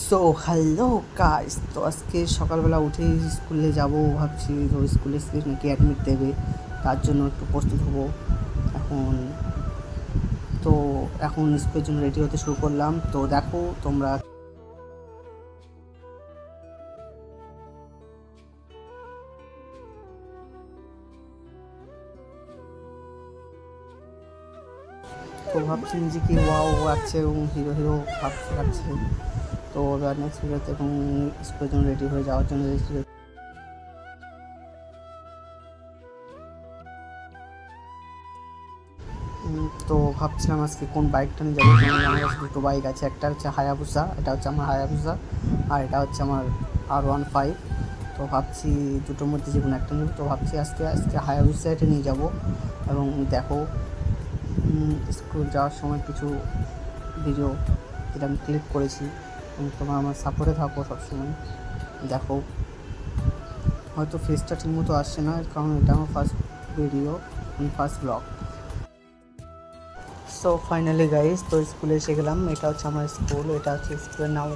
So hello guys, তো আজকে সকালবেলা উঠেই স্কুলে যাব ভাবছি। তো স্কুলে নাকি অ্যাডমিট দেবে, তার জন্য একটু প্রস্তুত হবো এখন। তো এখন স্কুলের জন্য রেডি হতে শুরু করলাম। তো দেখো তোমরা, তো ভাবছি নিজেকে ওয়াও আছে এবং হিরো হিরো ভাবতে পারছি। তো এবার নেক্সট ভিডিওতে এবং স্কুলের জন্য রেডি হয়ে যাওয়ার জন্য তো ভাবছিলাম আজকে কোন বাইকটা নিয়ে যাবো। আমার কাছে দুটো বাইক আছে, একটা হচ্ছে হায়াবুসা, এটা হচ্ছে আমার হায়াবুসা, আর এটা হচ্ছে আমার R15। তো ভাবছি দুটোর মধ্যে যে কোনো একটা নেব। তো ভাবছি আজকে আজকে হায়াবুসা এটা নিয়ে যাব। এবং দেখো স্কুল যাওয়ার সময় কিছু ভিডিও যেটা আমি ক্লিক করেছি, এবং তোমার আমার সাপোর্টে থাকো সবসময়। দেখো হয়তো ফেসটা ঠিকমতো আসছে না, কারণ এটা আমার first video, first blog. So finally guys, তো স্কুলে এসে গেলাম। এটা হচ্ছে আমার স্কুল, এটা হচ্ছে স্কুলের নাম